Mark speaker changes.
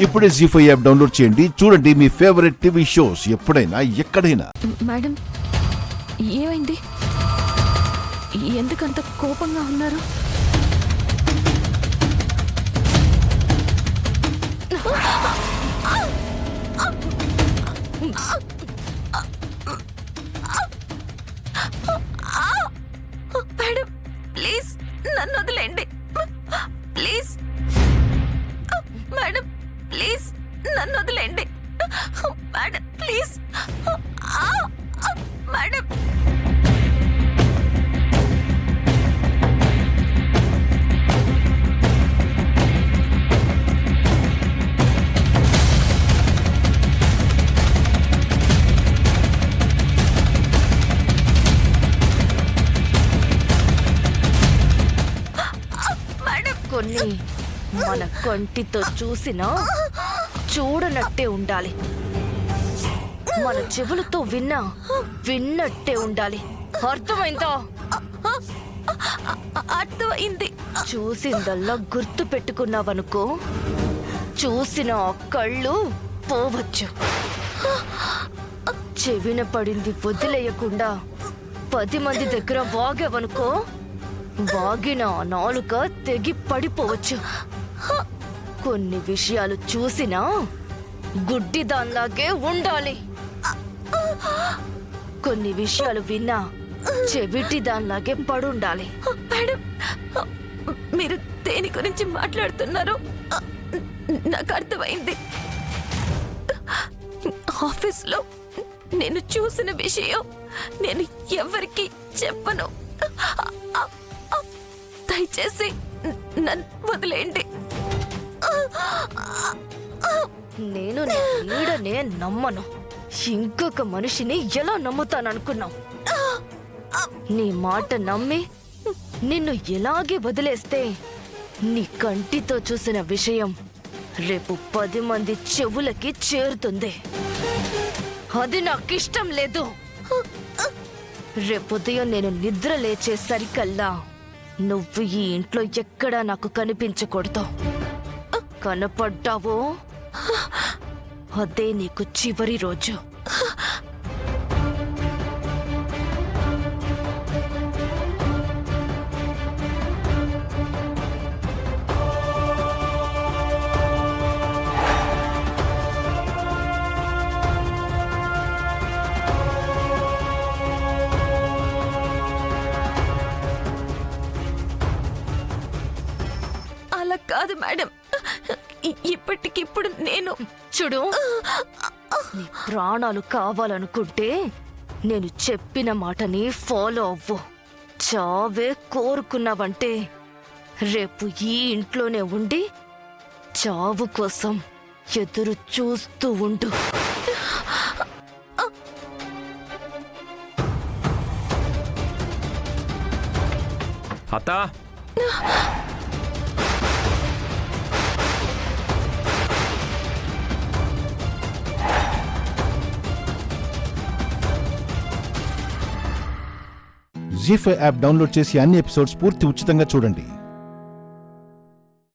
Speaker 1: ఇప్పుడే జీ5 app download చేయండి. చూడండి మీ ఫేవరెట్ టీవీ షోస్ ఎప్పుడైనా ఎక్కడైనా.
Speaker 2: మేడం, ఏమైంది? ఎందుకంత కోపంగా ఉన్నారు? మేడం, ప్లీజ్ నన్ను వదిలేండి. ప్లీజ్ మేడం, ప్లీజ్ నన్ను వదిలేండి. Madam, please madam.
Speaker 3: కొన్ని మన కంటితో చూసినా చూడనట్టే ఉండాలి, మన చెవులతో విన్నట్టే ఉండాలి. అర్థమైందా?
Speaker 2: అర్థమైంది.
Speaker 3: చూసిందల్లా గుర్తు పెట్టుకున్నావనుకో, చూసిన ఆ కళ్ళు పోవచ్చు. చెవిన పడింది వదిలేయకుండా 10 మంది దగ్గర వాగావనుకో, వాగిన నాలుక తెగి పడిపోవచ్చు. కొన్ని విషయాలు చూసినా గుడ్డిదాన్లాగే ఉండాలి, కొన్ని విషయాలు విన్నా చెవిటిదాన్లాగే పడుండాలి.
Speaker 2: మేడం, మీరు దేని గురించి మాట్లాడుతున్నారు? నాకు అర్థమైంది. ఆఫీస్లో నేను చూసిన విషయం నేను ఎవరికి చెప్పను. దయచేసి నన్ను వదిలేండి.
Speaker 3: నేను నీడనే నమ్మను, ఇంకొక మనిషిని ఎలా నమ్ముతాననుకున్నావు? నీ మాట నమ్మి నిన్ను ఎలాగే వదిలేస్తే నీ కంటితో చూసిన విషయం రేపు 10 మంది చెవులకి చేరుతుంది. అది నాకిష్టం లేదు. రేపుదయం నేను నిద్ర లేచేసరికల్లా నువ్వు ఈ ఇంట్లో ఎక్కడా నాకు కనిపించకూడదు. కనపడ్డావో అదే నీకు చివరి రోజు.
Speaker 2: అలా కాదు మేడం, ఇప్పటికిప్పుడు నేను
Speaker 3: చూడు, నీ ప్రాణాలు కావాలనుకుంటే నేను చెప్పిన మాటని ఫాలో అవ్వు. చావే కోరుకున్నావంటే రేపు ఈ ఇంట్లోనే ఉండి చావు కోసం ఎదురు చూస్తూ ఉండు.
Speaker 4: అత్తా,
Speaker 1: జీ5 యాప్ డౌన్లోడ్ చేసి అన్ని ఎపిసోడ్స్ పూర్తి ఉచితంగా చూడండి.